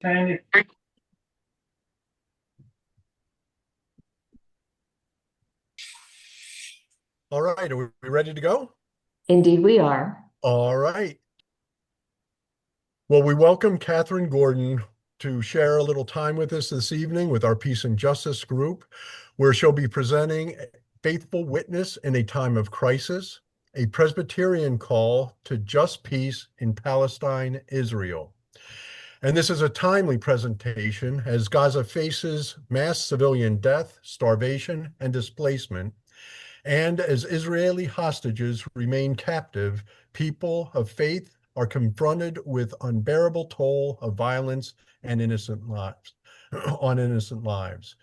Tanya. All right, are we ready to go? Indeed, we are. All right. Well, we welcome Catherine Gordon to share a little time with us this evening with our Peace and Justice group, where she'll be presenting Faithful Witness in a Time of Crisis, a Presbyterian call to just peace in Palestine, Israel. And this is a timely presentation as Gaza faces mass civilian death, starvation, and displacement. And as Israeli hostages remain captive, people of faith are confronted with unbearable toll of violence and innocent lives on innocent lives.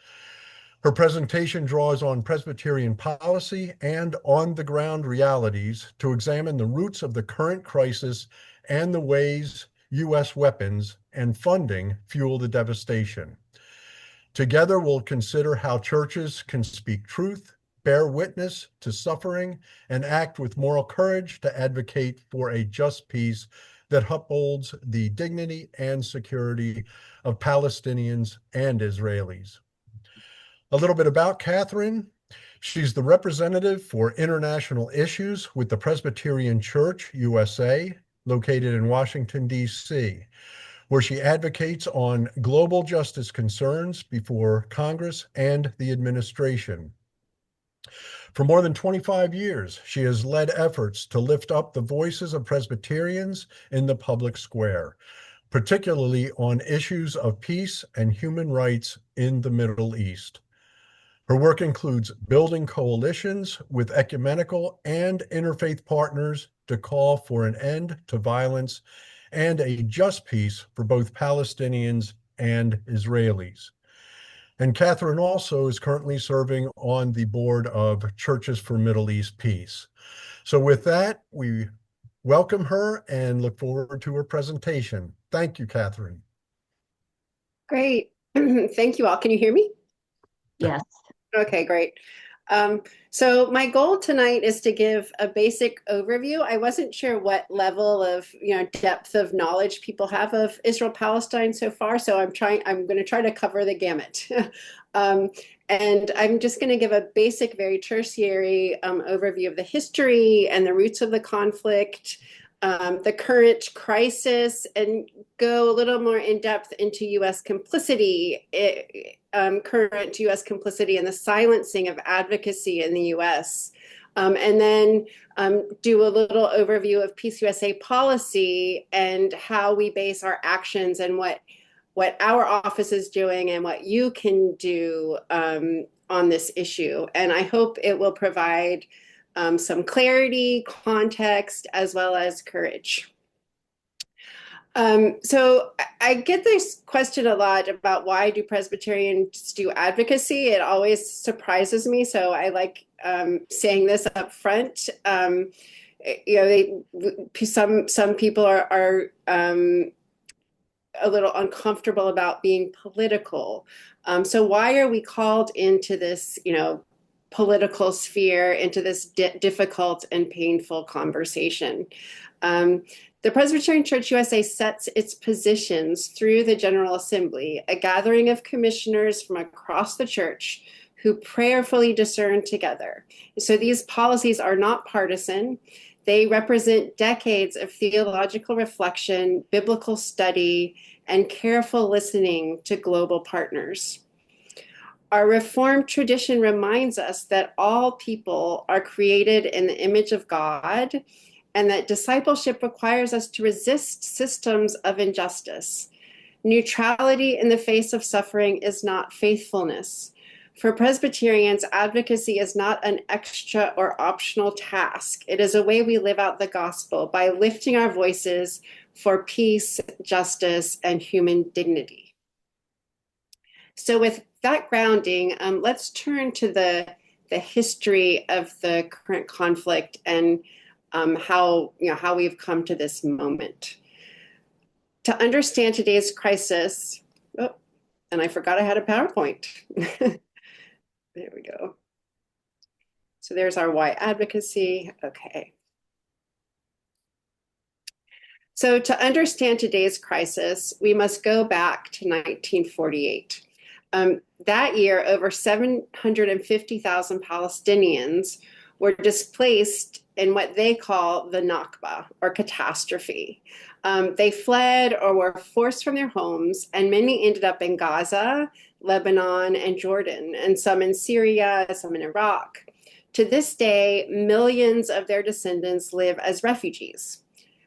Her presentation draws on Presbyterian policy and on-the-ground realities to examine the roots of the current crisis and the ways U.S. weapons and funding fuel the devastation. Together, we'll consider how churches can speak truth, bear witness to suffering, and act with moral courage to advocate for a just peace that upholds the dignity and security of Palestinians and Israelis. A little bit about Catherine. She's the representative for international issues with the Presbyterian Church USA, located in Washington, D.C., where she advocates on global justice concerns before Congress and the administration. For more than 25 years, she has led efforts to lift up the voices of Presbyterians in the public square, particularly on issues of peace and human rights in the Middle East. Her work includes building coalitions with ecumenical and interfaith partners to call for an end to violence and a just peace for both Palestinians and Israelis. And Catherine also is currently serving on the board of Churches for Middle East Peace. So with that, we welcome her and look forward to her presentation. Thank you, Catherine. Great. Thank you all. Can you hear me? Yes. Okay, great. So my goal tonight is to give a basic overview. I wasn't sure what level of, depth of knowledge people have of Israel-Palestine so far, so I'm going to try to cover the gamut. And I'm just going to give a basic, very tertiary overview of the history and the roots of the conflict, the current crisis, and go a little more in depth into U.S. complicity, current U.S. complicity and the silencing of advocacy in the U.S. And then do a little overview of Peace USA policy and how we base our actions and what our office is doing and what you can do on this issue. And I hope it will provide some clarity, context, as well as courage. So I get this question a lot about why do Presbyterians do advocacy? It always surprises me, so I like saying this up front. Some people are a little uncomfortable about being political. So why are we called into this, political sphere, into this difficult and painful conversation? The Presbyterian Church USA sets its positions through the General Assembly, a gathering of commissioners from across the church who prayerfully discern together. So these policies are not partisan. They represent decades of theological reflection, biblical study, and careful listening to global partners. Our Reformed tradition reminds us that all people are created in the image of God, and that discipleship requires us to resist systems of injustice. Neutrality in the face of suffering is not faithfulness. For Presbyterians, advocacy is not an extra or optional task. It is a way we live out the gospel by lifting our voices for peace, justice, and human dignity. So with that grounding, let's turn to the history of the current conflict and how we've come to this moment. To understand today's crisis, and I forgot I had a PowerPoint. There we go. So there's our why advocacy. Okay. So to understand today's crisis, we must go back to 1948. That year, over 750,000 Palestinians were displaced in what they call the Nakba, or catastrophe. They fled or were forced from their homes, and many ended up in Gaza, Lebanon, and Jordan, and some in Syria, some in Iraq. To this day, millions of their descendants live as refugees,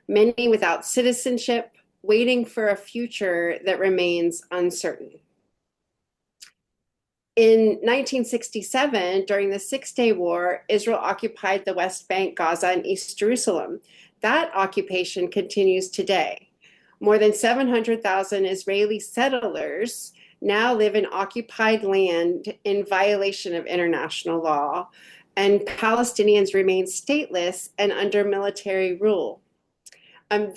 many without citizenship, waiting for a future that remains uncertain. In 1967, during the Six-Day War, Israel occupied the West Bank, Gaza, and East Jerusalem. That occupation continues today. More than 700,000 Israeli settlers now live in occupied land in violation of international law, and Palestinians remain stateless and under military rule.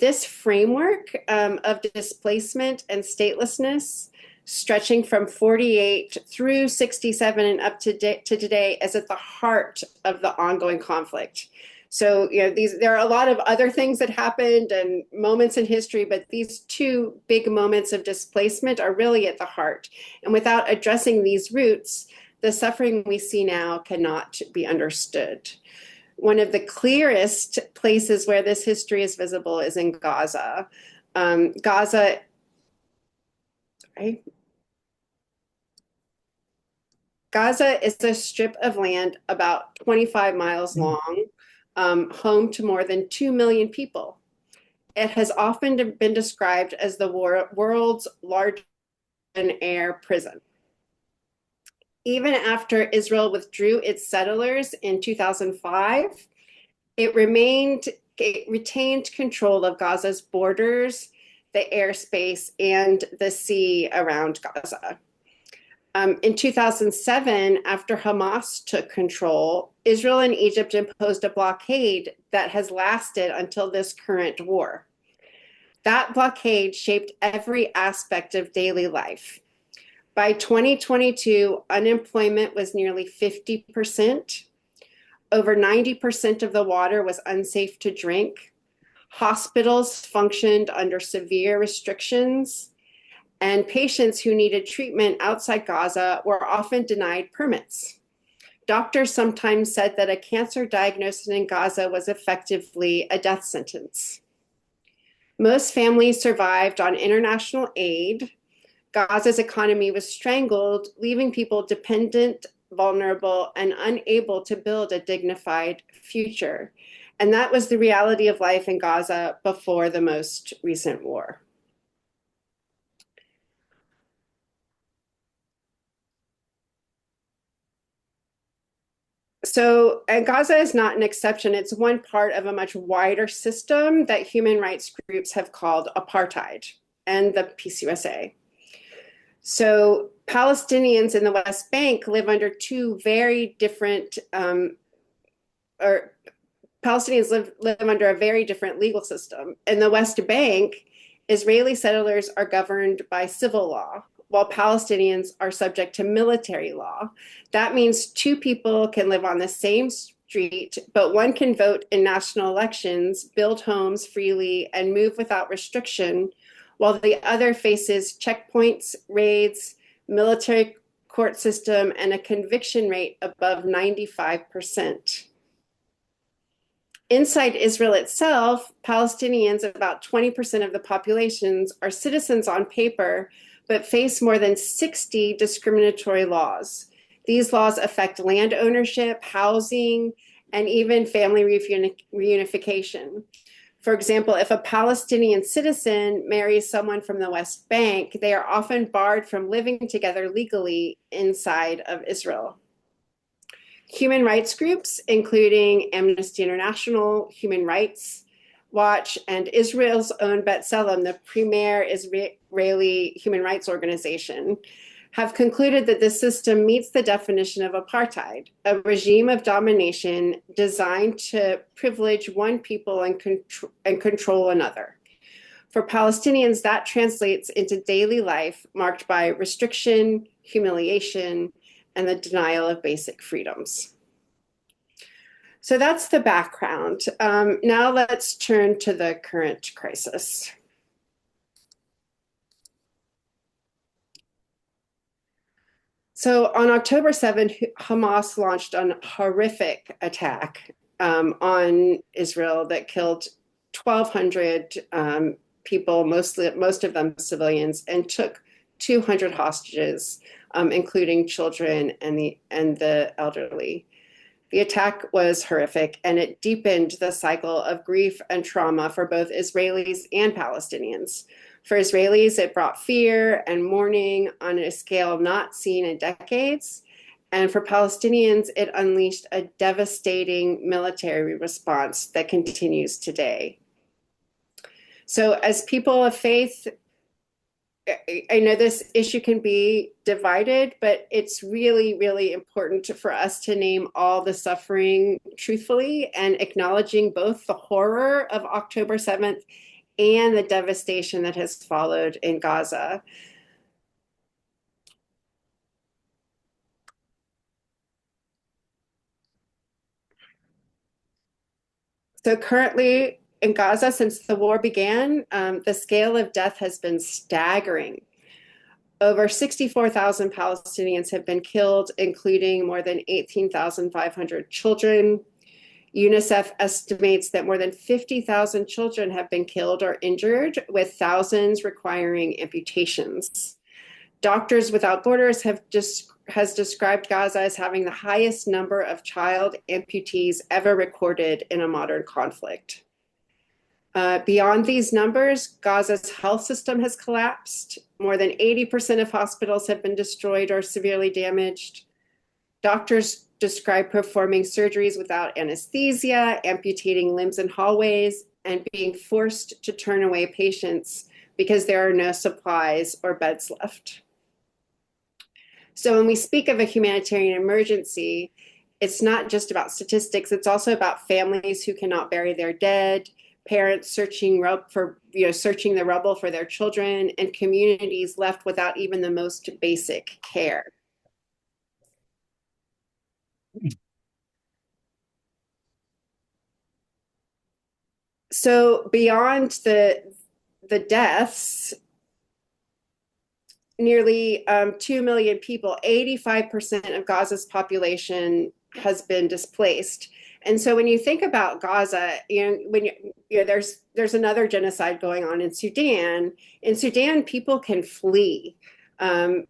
This framework of displacement and statelessness, stretching from 48 through 67 and up to today, is at the heart of the ongoing conflict. So, there are a lot of other things that happened and moments in history, but these two big moments of displacement are really at the heart. And without addressing these roots, the suffering we see now cannot be understood. One of the clearest places where this history is visible is in Gaza. Gaza is a strip of land about 25 miles long, home to more than 2 million people. It has often been described as the world's largest open-air prison. Even after Israel withdrew its settlers in 2005, it retained control of Gaza's borders, the airspace, and the sea around Gaza. In 2007, after Hamas took control, Israel and Egypt imposed a blockade that has lasted until this current war. That blockade shaped every aspect of daily life. By 2022, unemployment was nearly 50%. Over 90% of the water was unsafe to drink. Hospitals functioned under severe restrictions, and patients who needed treatment outside Gaza were often denied permits. Doctors sometimes said that a cancer diagnosis in Gaza was effectively a death sentence. Most families survived on international aid. Gaza's economy was strangled, leaving people dependent, vulnerable, and unable to build a dignified future. And that was the reality of life in Gaza before the most recent war. So, and Gaza is not an exception. It's one part of a much wider system that human rights groups have called apartheid and the PCUSA. So Palestinians in the West Bank live under two very different, Palestinians live under a very different legal system. In the West Bank, Israeli settlers are governed by civil law, while Palestinians are subject to military law. That means two people can live on the same street, but one can vote in national elections, build homes freely, and move without restriction, while the other faces checkpoints, raids, military court system, and a conviction rate above 95%. Inside Israel itself, Palestinians, about 20% of the populations, are citizens on paper, but face more than 60 discriminatory laws. These laws affect land ownership, housing, and even family reunification. For example, if a Palestinian citizen marries someone from the West Bank, they are often barred from living together legally inside of Israel. Human rights groups, including Amnesty International, Human Rights Watch, and Israel's own B'Tselem, the premier Israeli human rights organization, have concluded that this system meets the definition of apartheid, a regime of domination designed to privilege one people and control another. For Palestinians, that translates into daily life marked by restriction, humiliation, and the denial of basic freedoms. So that's the background. Now let's turn to the current crisis. So on October 7th, Hamas launched an horrific attack on Israel that killed 1,200 people, most of them civilians, and took 200 hostages, including children and the elderly. The attack was horrific, and it deepened the cycle of grief and trauma for both Israelis and Palestinians. For Israelis, it brought fear and mourning on a scale not seen in decades. And for Palestinians, it unleashed a devastating military response that continues today. So, as people of faith, I know this issue can be divided, but it's really, really important for us to name all the suffering truthfully and acknowledging both the horror of October 7th and the devastation that has followed in Gaza. So currently in Gaza, since the war began, the scale of death has been staggering. Over 64,000 Palestinians have been killed, including more than 18,500 children. UNICEF estimates that more than 50,000 children have been killed or injured, with thousands requiring amputations. Doctors Without Borders has described Gaza as having the highest number of child amputees ever recorded in a modern conflict. Beyond these numbers, Gaza's health system has collapsed. More than 80% of hospitals have been destroyed or severely damaged. Doctors describe performing surgeries without anesthesia, amputating limbs in hallways, and being forced to turn away patients because there are no supplies or beds left. So when we speak of a humanitarian emergency, it's not just about statistics, it's also about families who cannot bury their dead, parents searching the rubble for their children, and communities left without even the most basic care. So beyond the deaths, nearly 2 million people, 85% of Gaza's population has been displaced. And so when you think about Gaza, there's another genocide going on in Sudan. In Sudan, people can flee. There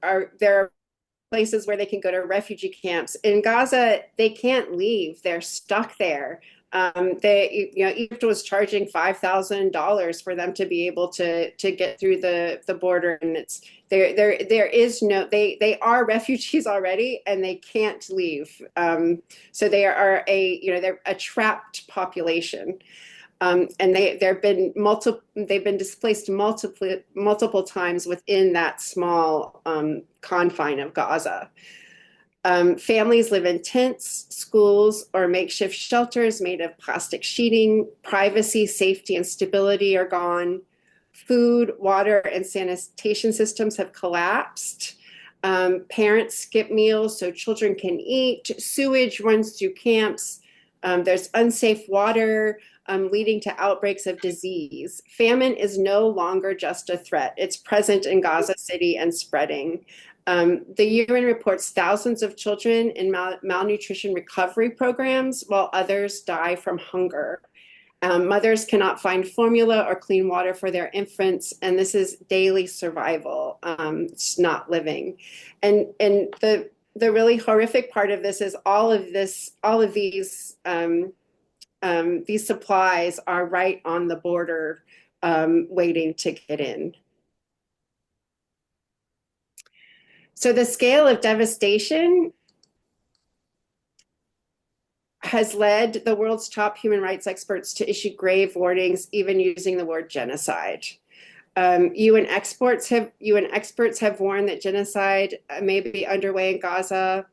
are places where they can go to refugee camps. In Gaza, they can't leave. They're stuck there. Egypt was charging $5,000 for them to be able to get through the border, and they are refugees already, and they can't leave. So they're a trapped population. And they've been displaced multiple times within that small confine of Gaza. Families live in tents, schools, or makeshift shelters made of plastic sheeting. Privacy, safety, and stability are gone. Food, water, and sanitation systems have collapsed. Parents skip meals so children can eat. Sewage runs through camps. There's unsafe water, leading to outbreaks of disease. Famine is no longer just a threat. It's present in Gaza City and spreading. The UN reports thousands of children in malnutrition recovery programs, while others die from hunger. Mothers cannot find formula or clean water for their infants, and this is daily survival. It's not living. And the really horrific part of this is all of these supplies are right on the border, waiting to get in. So the scale of devastation has led the world's top human rights experts to issue grave warnings, even using the word genocide. UN experts have warned that genocide may be underway in Gaza.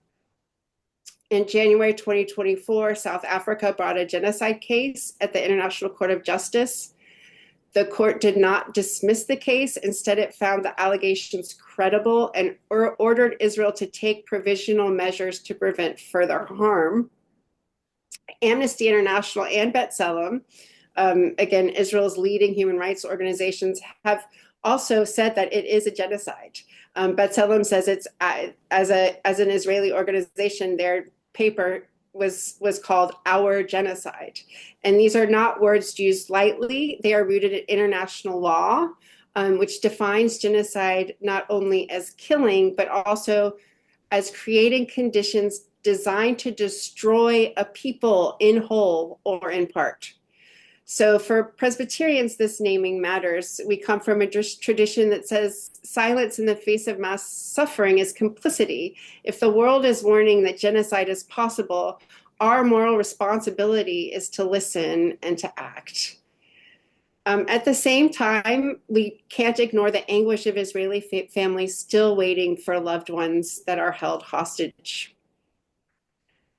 In January 2024, South Africa brought a genocide case at the International Court of Justice. The court did not dismiss the case. Instead, it found the allegations credible and ordered Israel to take provisional measures to prevent further harm. Amnesty International and B'Tselem, again, Israel's leading human rights organizations, have also said that it is a genocide. B'Tselem says it's as an Israeli organization, their paper was called Our Genocide. And these are not words used lightly. They are rooted in international law, which defines genocide not only as killing, but also as creating conditions designed to destroy a people in whole or in part. So for Presbyterians, this naming matters. We come from a tradition that says silence in the face of mass suffering is complicity. If the world is warning that genocide is possible, our moral responsibility is to listen and to act. At the same time, we can't ignore the anguish of Israeli families still waiting for loved ones that are held hostage.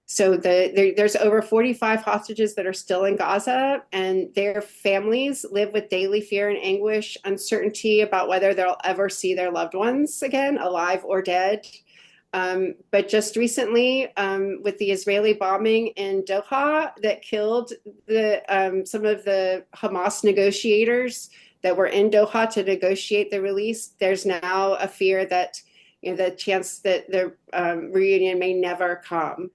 So there's over 45 hostages that are still in Gaza, and their families live with daily fear and anguish, uncertainty about whether they'll ever see their loved ones again, alive or dead. But just recently, with the Israeli bombing in Doha that killed some of the Hamas negotiators that were in Doha to negotiate the release, there's now a fear that the chance that the reunion may never come.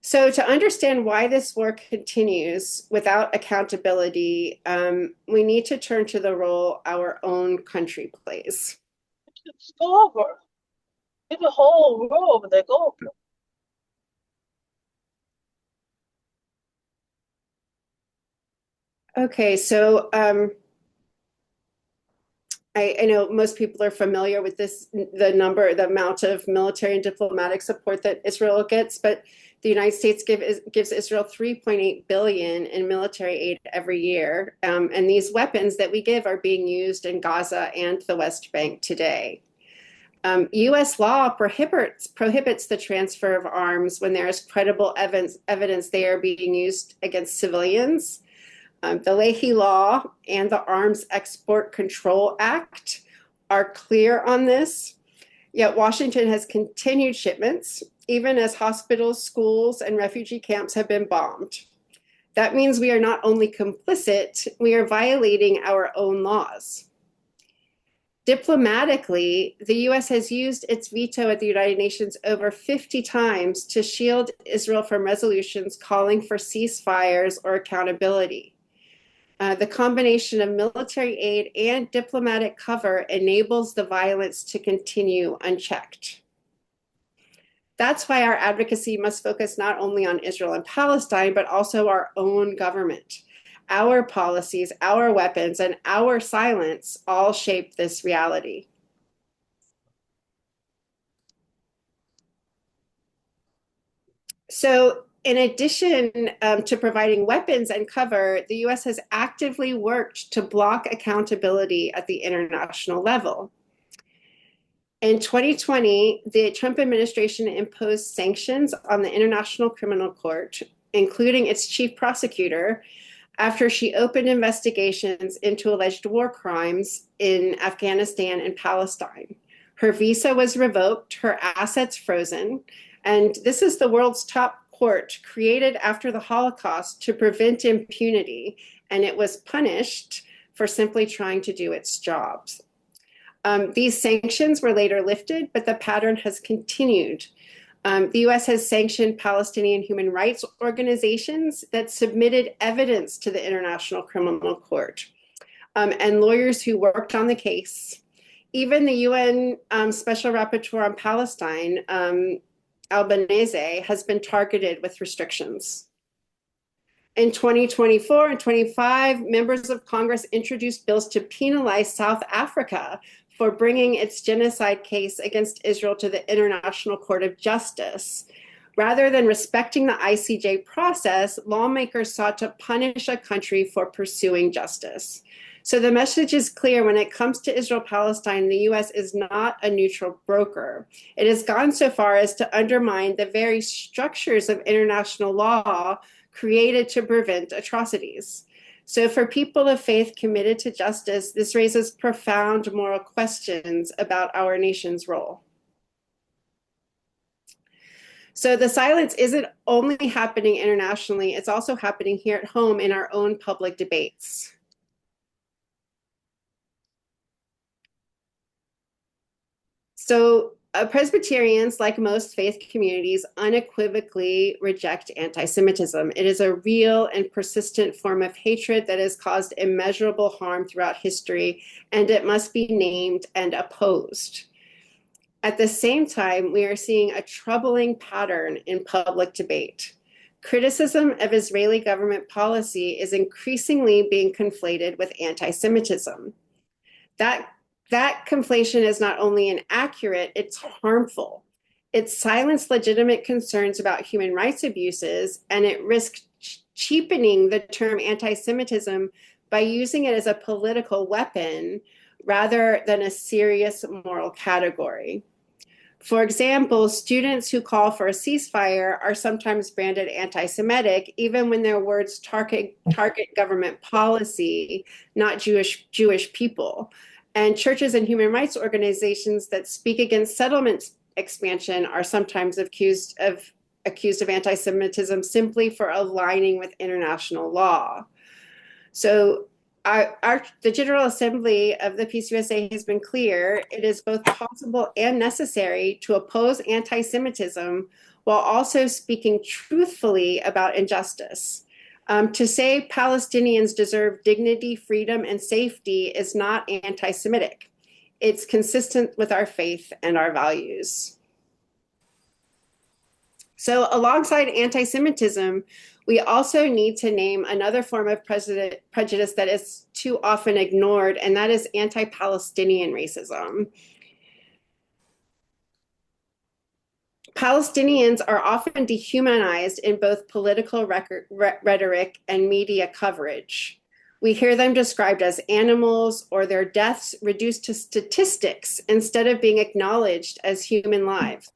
So to understand why this war continues without accountability, we need to turn to the role our own country plays. It's over. It's the whole world they go over. Okay, so I know most people are familiar with the amount of military and diplomatic support that Israel gets, but the United States gives Israel $3.8 billion in military aid every year. And these weapons that we give are being used in Gaza and the West Bank today. US law prohibits the transfer of arms when there is credible evidence they are being used against civilians. The Leahy Law and the Arms Export Control Act are clear on this, yet Washington has continued shipments, even as hospitals, schools, and refugee camps have been bombed. That means we are not only complicit, we are violating our own laws. Diplomatically, the US has used its veto at the United Nations over 50 times to shield Israel from resolutions calling for ceasefires or accountability. The combination of military aid and diplomatic cover enables the violence to continue unchecked. That's why our advocacy must focus not only on Israel and Palestine, but also our own government. Our policies, our weapons, and our silence all shape this reality. So, in addition to providing weapons and cover, the US has actively worked to block accountability at the international level. In 2020, the Trump administration imposed sanctions on the International Criminal Court, including its chief prosecutor, after she opened investigations into alleged war crimes in Afghanistan and Palestine. Her visa was revoked, her assets frozen, and this is the world's top court created after the Holocaust to prevent impunity, and it was punished for simply trying to do its job. These sanctions were later lifted, but the pattern has continued. The US has sanctioned Palestinian human rights organizations that submitted evidence to the International Criminal Court, and lawyers who worked on the case. Even the UN Special Rapporteur on Palestine, Albanese, has been targeted with restrictions. In 2024 and 25, members of Congress introduced bills to penalize South Africa for bringing its genocide case against Israel to the International Court of Justice. Rather than respecting the ICJ process, lawmakers sought to punish a country for pursuing justice. So the message is clear when it comes to Israel-Palestine, the US is not a neutral broker. It has gone so far as to undermine the very structures of international law created to prevent atrocities. So for people of faith committed to justice, this raises profound moral questions about our nation's role. So the silence isn't only happening internationally, it's also happening here at home in our own public debates. So Presbyterians, like most faith communities, unequivocally reject anti-Semitism. It is a real and persistent form of hatred that has caused immeasurable harm throughout history, and it must be named and opposed. At the same time, we are seeing a troubling pattern in public debate. Criticism of Israeli government policy is increasingly being conflated with anti-Semitism. That conflation is not only inaccurate, it's harmful. It silenced legitimate concerns about human rights abuses, and it risks cheapening the term anti-Semitism by using it as a political weapon rather than a serious moral category. For example, students who call for a ceasefire are sometimes branded anti-Semitic, even when their words target government policy, not Jewish people. And churches and human rights organizations that speak against settlement expansion are sometimes accused of anti-Semitism simply for aligning with international law. So the General Assembly of the Peace USA has been clear. It is both possible and necessary to oppose anti-Semitism while also speaking truthfully about injustice. To say Palestinians deserve dignity, freedom, and safety is not anti-Semitic. It's consistent with our faith and our values. So alongside anti-Semitism, we also need to name another form of prejudice that is too often ignored, and that is anti-Palestinian racism. Palestinians are often dehumanized in both political rhetoric and media coverage. We hear them described as animals or their deaths reduced to statistics instead of being acknowledged as human lives.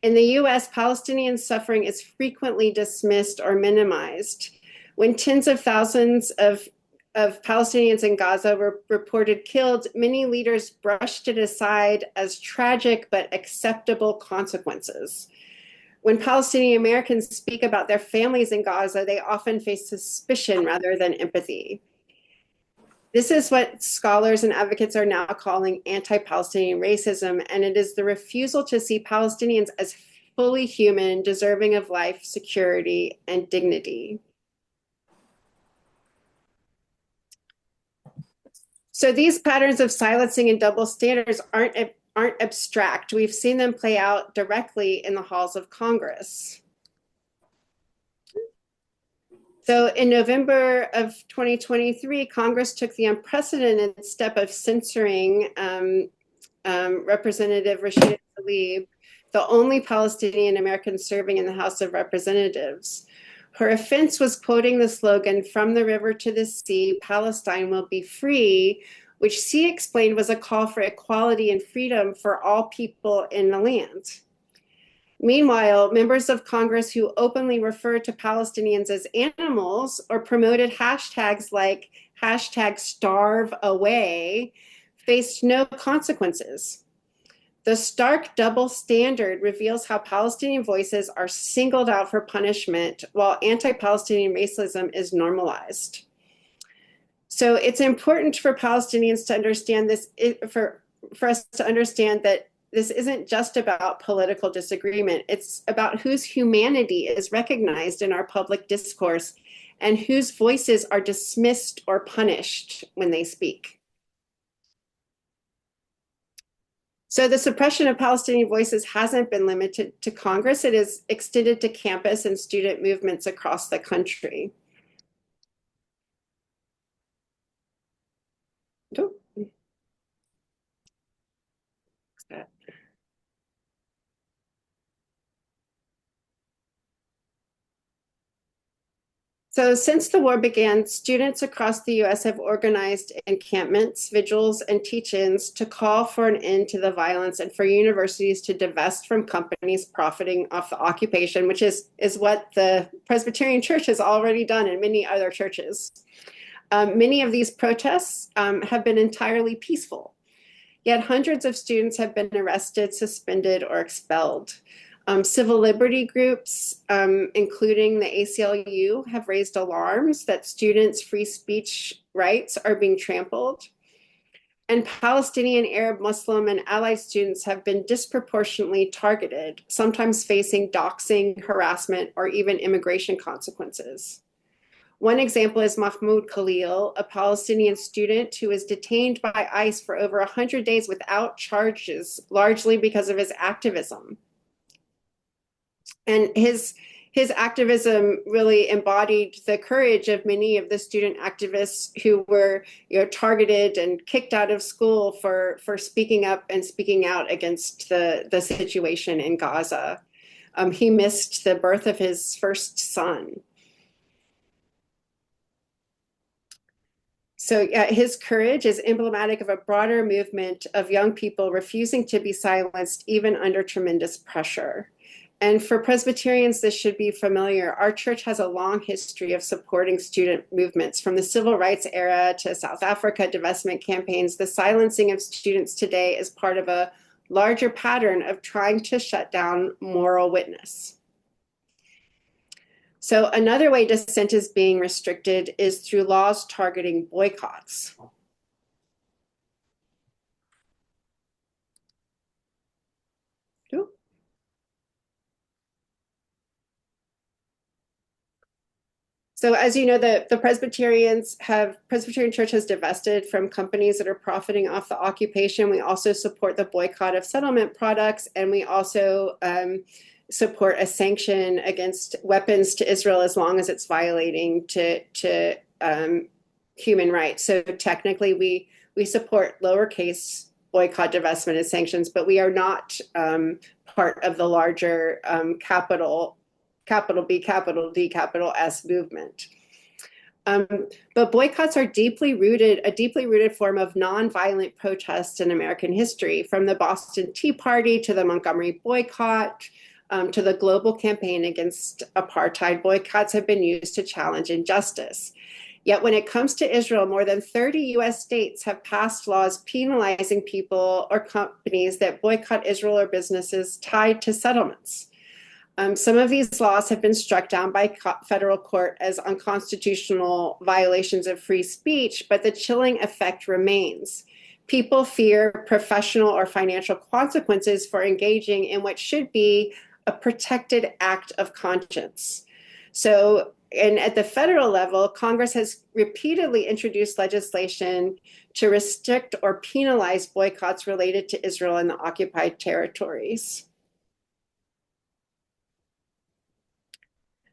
In the US, Palestinian suffering is frequently dismissed or minimized. When tens of thousands of Palestinians in Gaza were reported killed, many leaders brushed it aside as tragic but acceptable consequences. When Palestinian Americans speak about their families in Gaza, they often face suspicion rather than empathy. This is what scholars and advocates are now calling anti-Palestinian racism, and it is the refusal to see Palestinians as fully human, deserving of life, security, and dignity. So these patterns of silencing and double standards aren't abstract. We've seen them play out directly in the halls of Congress. So in November of 2023, Congress took the unprecedented step of censoring Representative Rashida Tlaib, the only Palestinian American serving in the House of Representatives. Her offense was quoting the slogan, "From the river to the sea, Palestine will be free," which she explained was a call for equality and freedom for all people in the land. Meanwhile, members of Congress who openly refer to Palestinians as animals or promoted hashtags like #StarveAway faced no consequences. The stark double standard reveals how Palestinian voices are singled out for punishment while anti-Palestinian racism is normalized. So it's important for Palestinians to understand this, for us to understand that this isn't just about political disagreement. It's about whose humanity is recognized in our public discourse and whose voices are dismissed or punished when they speak. So the suppression of Palestinian voices hasn't been limited to Congress. It is extended to campus and student movements across the country. So since the war began, students across the US have organized encampments, vigils, and teach-ins to call for an end to the violence and for universities to divest from companies profiting off the occupation, which is what the Presbyterian Church has already done and many other churches. Many of these protests have been entirely peaceful, yet hundreds of students have been arrested, suspended, or expelled. Civil liberty groups, including the ACLU, have raised alarms that students' free speech rights are being trampled. And Palestinian, Arab, Muslim, and allied students have been disproportionately targeted, sometimes facing doxing, harassment, or even immigration consequences. One example is Mahmoud Khalil, a Palestinian student who was detained by ICE for over 100 days without charges, largely because of his activism. And his activism really embodied the courage of many of the student activists who were, targeted and kicked out of school for speaking up and speaking out against the situation in Gaza. He missed the birth of his first son. So his courage is emblematic of a broader movement of young people refusing to be silenced even under tremendous pressure. And for Presbyterians, this should be familiar. Our church has a long history of supporting student movements from the civil rights era to South Africa divestment campaigns. The silencing of students today is part of a larger pattern of trying to shut down moral witness. So another way dissent is being restricted is through laws targeting boycotts. So as you know, the Presbyterian Church has divested from companies that are profiting off the occupation. We also support the boycott of settlement products, and we also support a sanction against weapons to Israel as long as it's violating to human rights. So technically, we support lowercase boycott, divestment, and sanctions, but we are not part of the larger capital B, capital D, capital S movement. But boycotts are a deeply rooted form of nonviolent protest in American history, from the Boston Tea Party to the Montgomery boycott, to the global campaign against apartheid. Boycotts have been used to challenge injustice. Yet when it comes to Israel, more than 30 US states have passed laws penalizing people or companies that boycott Israel or businesses tied to settlements. Some of these laws have been struck down by federal court as unconstitutional violations of free speech, but the chilling effect remains. People fear professional or financial consequences for engaging in what should be a protected act of conscience. So, and at the federal level, Congress has repeatedly introduced legislation to restrict or penalize boycotts related to Israel and the occupied territories.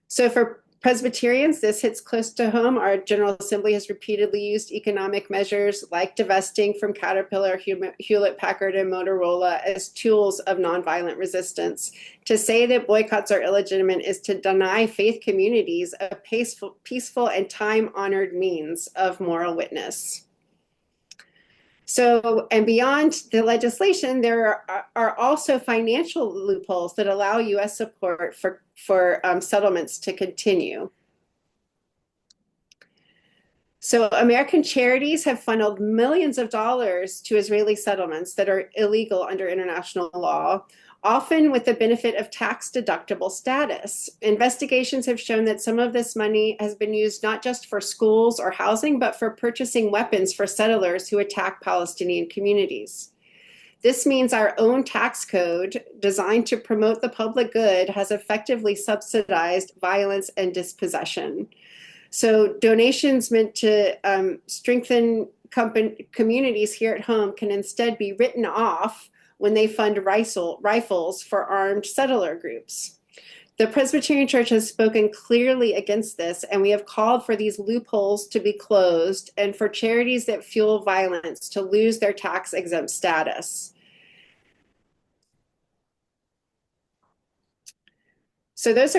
So for Presbyterians, this hits close to home. Our General Assembly has repeatedly used economic measures like divesting from Caterpillar, Hewlett-Packard, and Motorola as tools of nonviolent resistance. To say that boycotts are illegitimate is to deny faith communities a peaceful and time-honored means of moral witness. So, and beyond the legislation, there are also financial loopholes that allow US support for settlements to continue. So American charities have funneled millions of dollars to Israeli settlements that are illegal under international law, often with the benefit of tax-deductible status. Investigations have shown that some of this money has been used not just for schools or housing, but for purchasing weapons for settlers who attack Palestinian communities. This means our own tax code, designed to promote the public good, has effectively subsidized violence and dispossession. So donations meant to strengthen communities here at home can instead be written off when they fund rifles for armed settler groups. The Presbyterian Church has spoken clearly against this, and we have called for these loopholes to be closed and for charities that fuel violence to lose their tax-exempt status. So that's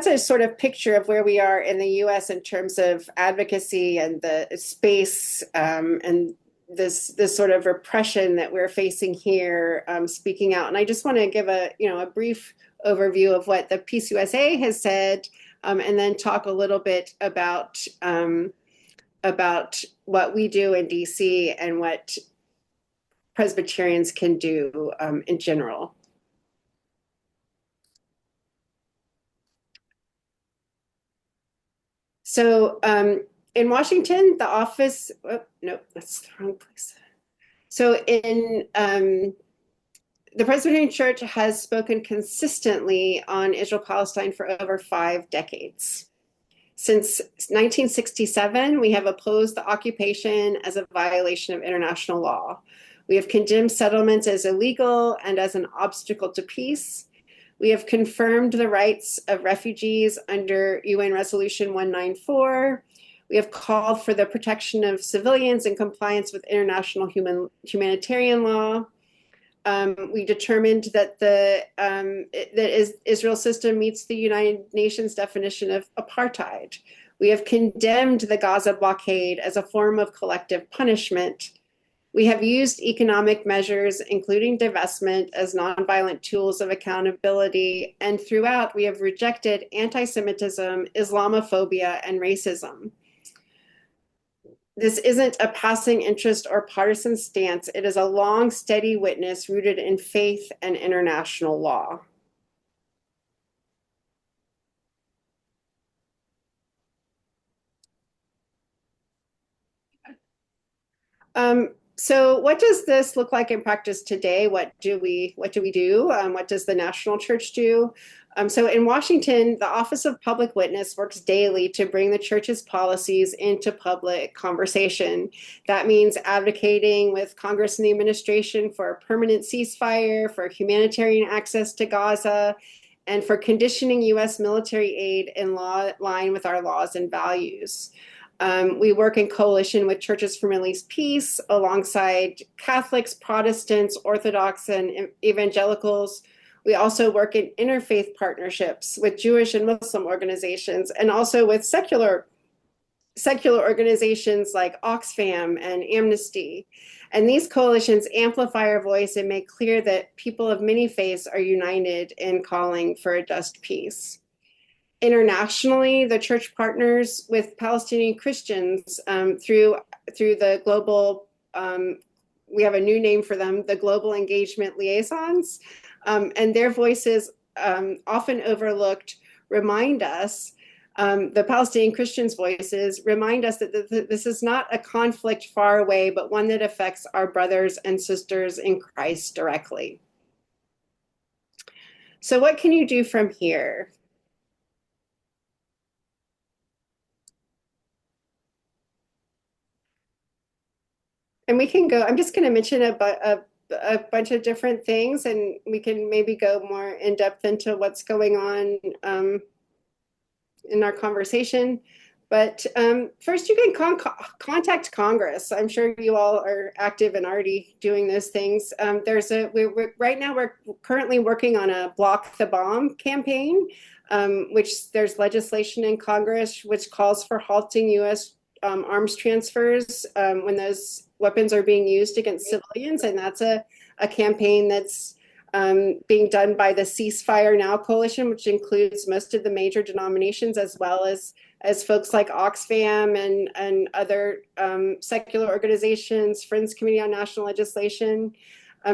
a sort of picture of where we are in the U.S. in terms of advocacy and the space and this sort of repression that we're facing here, speaking out. And I just want to give a brief overview of what the Peace USA has said, and then talk a little bit about what we do in DC and what Presbyterians can do in general. So in Washington, the office, no, that's the wrong place. So in the Presbyterian Church has spoken consistently on Israel-Palestine for over 5 decades. Since 1967, we have opposed the occupation as a violation of international law. We have condemned settlements as illegal and as an obstacle to peace. We have confirmed the rights of refugees under UN Resolution 194. We have called for the protection of civilians in compliance with international humanitarian law. We determined that Israel's system meets the United Nations definition of apartheid. We have condemned the Gaza blockade as a form of collective punishment. We have used economic measures, including divestment, as nonviolent tools of accountability. And throughout, we have rejected anti-Semitism, Islamophobia, and racism. This isn't a passing interest or partisan stance. It is a long, steady witness rooted in faith and international law. So what does this look like in practice today? What do we do? What does the national church do? So in Washington, the Office of Public Witness works daily to bring the church's policies into public conversation. That means advocating with Congress and the administration for a permanent ceasefire, for humanitarian access to Gaza, and for conditioning U.S. military aid in line with our laws and values. We work in coalition with Churches for Middle East Peace alongside Catholics, Protestants, Orthodox, and evangelicals. We also work in interfaith partnerships with Jewish and Muslim organizations, and also with secular organizations like Oxfam and Amnesty. And these coalitions amplify our voice and make clear that people of many faiths are united in calling for a just peace. Internationally, the church partners with Palestinian Christians through the global, we have a new name for them, the Global Engagement Liaisons, and their voices, often overlooked, remind us, the Palestinian Christians' voices remind us that this is not a conflict far away, but one that affects our brothers and sisters in Christ directly. So what can you do from here? And we can go, I'm just going to mention a bunch of different things, and we can maybe go more in depth into what's going on in our conversation. But first, you can contact Congress. I'm sure you all are active and already doing those things. Right now we're currently working on a Block the Bomb campaign, which there's legislation in Congress which calls for halting U.S. Arms transfers when those weapons are being used against civilians, and that's a campaign that's being done by the Ceasefire Now Coalition, which includes most of the major denominations, as well as folks like Oxfam and other secular organizations, Friends Committee on National Legislation.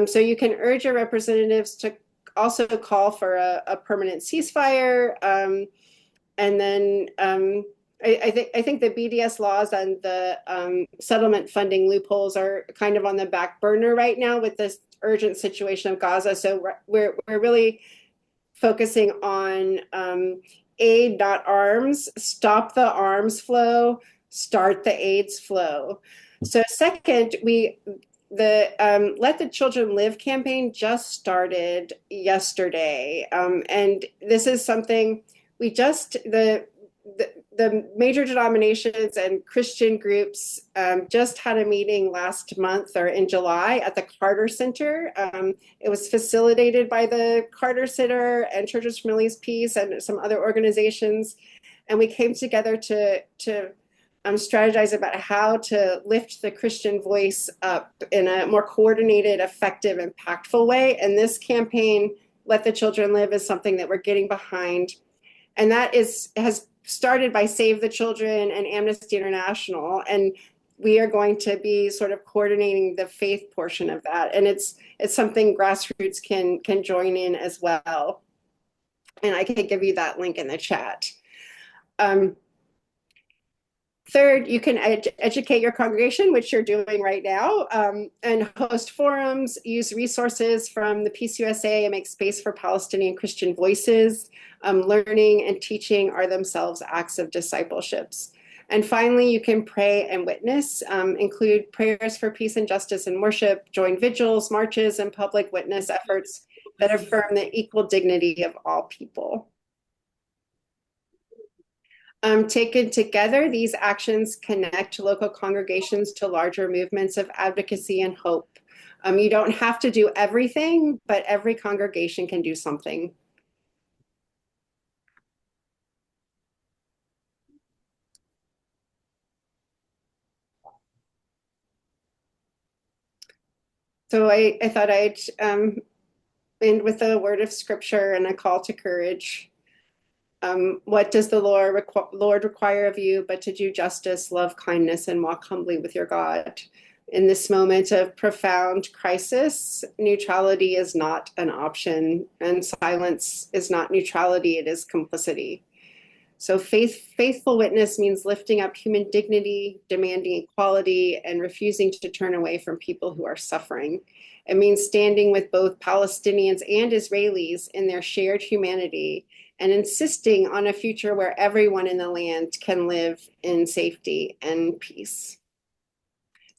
So you can urge your representatives to also call for a permanent ceasefire, and then I think the BDS laws and the settlement funding loopholes are kind of on the back burner right now with this urgent situation of Gaza. So we're really focusing on aid, not arms. Stop the arms flow. Start the AIDS flow. So second, the Let the Children Live campaign just started yesterday, and this is something we just the major denominations and Christian groups just had a meeting last month or in July at the Carter Center. It was facilitated by the Carter Center and Churches for Middle East Peace and some other organizations. And we came together to strategize about how to lift the Christian voice up in a more coordinated, effective, impactful way. And this campaign, Let the Children Live, is something that we're getting behind. And that has started by Save the Children and Amnesty International. And we are going to be sort of coordinating the faith portion of that. And it's something grassroots can join in as well. And I can give you that link in the chat. Third, you can educate your congregation, which you're doing right now, and host forums, use resources from the PCUSA, and make space for Palestinian Christian voices. Learning and teaching are themselves acts of discipleships. And finally, you can pray and witness, include prayers for peace and justice and worship, join vigils, marches, and public witness efforts that affirm the equal dignity of all people. Taken together, these actions connect local congregations to larger movements of advocacy and hope. You don't have to do everything, but every congregation can do something. So I thought I'd end with a word of scripture and a call to courage. What does the Lord require of you but to do justice, love kindness, and walk humbly with your God? In this moment of profound crisis, neutrality is not an option, and silence is not neutrality, it is complicity. So faithful witness means lifting up human dignity, demanding equality, and refusing to turn away from people who are suffering. It means standing with both Palestinians and Israelis in their shared humanity and insisting on a future where everyone in the land can live in safety and peace.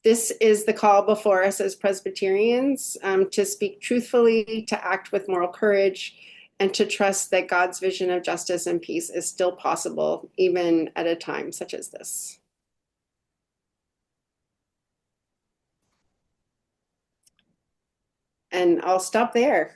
This is the call before us as Presbyterians, to speak truthfully, to act with moral courage, and to trust that God's vision of justice and peace is still possible, even at a time such as this. And I'll stop there.